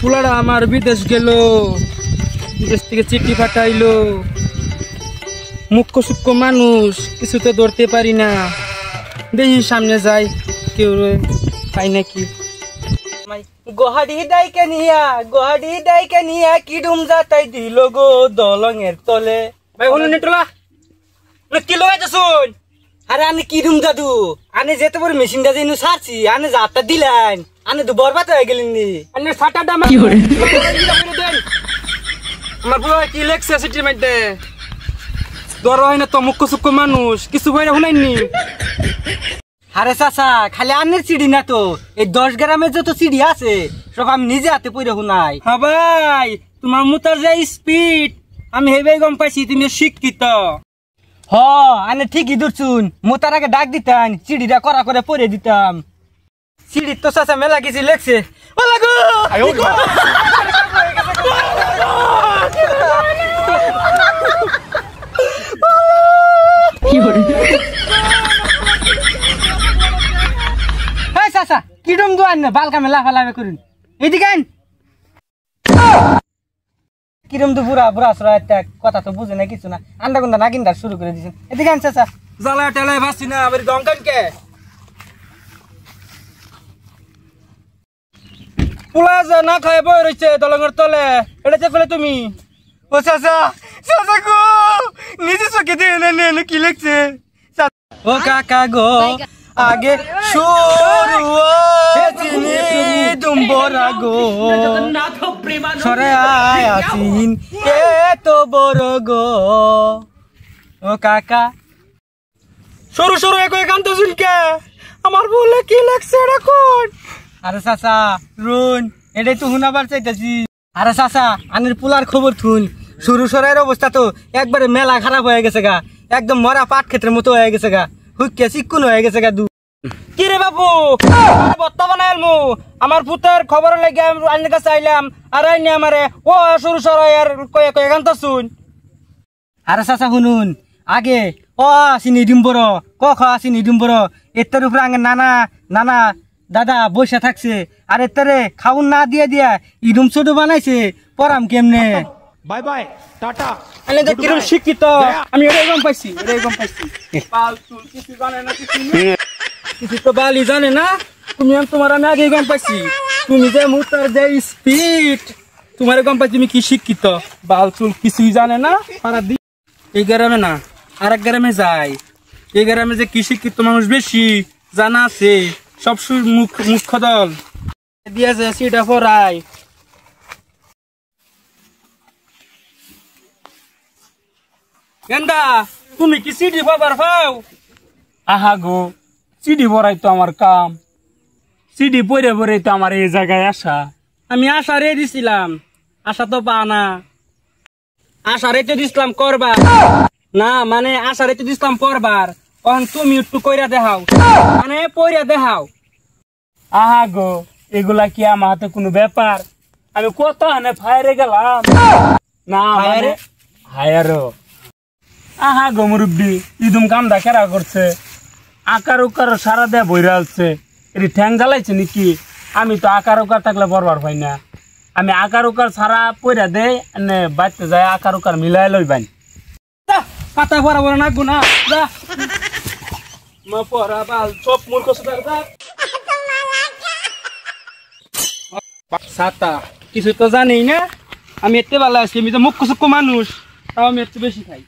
পোলাটা আমার বিদেশ গেল, বিদেশ থেকে চিঠি পাঠাইলো। মুখ্য সূক্ষ্ম মানুষ, কিছু তো ধরতে পারি না। দেখি সামনে যাই, কেউ পাই নাকি। গোহাড়ি ডাইকে নিয়া কি ডুম যাতাই দিল গো দলঙের তলে। ভাই হলো নেটলা কি লগাইতে শুন। আরে আনে কি ডুম দাদু, আনে যেতে পারে মেশিনটা যে সারছি, আনে যাতা দিলেন, আনে তো বরবাদ হয়ে গেলেন নি। আনে ছাটাটা আমার পুরো কি লেখছে সিটির মধ্যে। ধর হয় না তো মুখ্য সূক্ষ্ম মানুষ, কিছু বইরা শুনাইনি। আরে চাচা, খালি আনের চিড়ি না তো, এই 10 গ্রামের যত চিড়ি আছে সব আমি নিজে হাতে পড়ে শুনাই। হ্যাঁ ভাই, তোমার মুতার যে স্পিড আমি হেবে গম পাইছি তুমি শিক্ষিত। হ আনে ঠিকই ধরছুন, মুতার আগে ডাক দিতাম, চিড়িটা করা করে পরে দিতাম। চিড়ির তো চাচা মেলা কিছু লেখছে। কিরম দোয়ান না বালকা মেলা ফালাবে করুন এদিকে। কিরম তো বুড়া বুড়া সরা একটা কথা তো বুঝে না কিছু না, আন্ডা গুন্ডা না কিনতে শুরু করে দিয়েছেন। এদিকে চাচা জ্বালা টেলায় ভাসছি না, আবার দমকানকে পোলা যা না খায় বই রয়েছে দলঙের তলে। এটা চেপলে তুমি ও চাচা, চাচা গো নিজে চোখে দিয়ে কি লিখছে। ও কাকা গো আগে দুম্বরা গো সরে আছিন এত বড় গো। ও কাকা সরু সরু একান্ত শুনকে আমার বলে কি লাগছে এখন। আরে চাচা রুন এটাই তো শুনাবার চাইতেছি। আরে চাচা আনের পোলার খবর থুন, সরু সরের অবস্থা তো একবারে মেলা খারাপ হয়ে গেছে গা, একদম মরা পাট ক্ষেত্রের মতো হয়ে গেছে গা, হুক্কে চিকুন হয়ে গেছে গা। কি রে বাবু বত্তা বানাই আলমু, আমার পুতের খবর লাগে আইনের কাছে আইলাম, আর আইনি আমারে ও সরু সরাই আর কয়ে কয়ে গান শুন। আরে চাচা শুনুন, আগে ও আসিনি ডিম্বর ক খ আসিনি ডিম্বর, এর উপরে আগে নানা নানা দাদা বসে থাকছে, আর এর খাউন না দিয়ে দিয়া ইডুম ছোটো বানাইছে, পড়াম কেমনে। Bye bye tata. আমি তো কিরম শিক্ষিত আমি এটাই গম পাইছি, এটাই গম পাইছি। কিছু জানে না, কিছু তো বালি জানে না তুমি, তোমার আমি আগে গম পাইছি। তুমি যে মুতার যে স্পিড তোমার গম পাইছি তুমি কি শিক্ষিত। বাল চুল কিছুই জানে না, এই গ্রামে না আর এক গ্রামে যায়, এই গ্রামে যে কি শিক্ষিত মানুষ বেশি জানা আছে, সব মুখ্য দল দিয়েছে সেটা পড়ায়। গেন্দা তুমি কি সিডি বাবার পাও? আহা গো সিডি ভরাই তো আমার কাম, সিডি পরে পরে তো আমার এই জায়গায় আসা। আমি আশা রে দিছিলাম, আশা তো পা না। আশা রেতে দিছিলাম করবার না, মানে আশা রেতে দিছিলাম পড়বার, তখন তুমি একটু কইরা দেখাও, মানে পইরা দেখাও। আহা গো এগুলা কি আমার হাতে কোনো ব্যাপার? আমি কত হানে ফায়ারে গেলাম না মানে হায়ারো। আহা গো মুরব্বী ইদুম কামটা কেরা করছে, আকার উকার সারা দেয়া বইরা আছে, এটি ঠ্যাং জ্বালাইছে নাকি? আমি তো আকার উকার থাকলে বরবার পাই না, আমি আকার উকার সারা পইরা দেয় এনে বাড়তে যায় আকার উকার মিলাই লই বাই। পাতা পড়া বড় নাকবো না, মা পড়া বাল সব মূর্খ সাতা কিছু তো জানি না। আমি এতে ভালো আছি, আমি তো মুখ্য সূক্ষ্ম মানুষ, তাও আমি একটু বেশি খাই।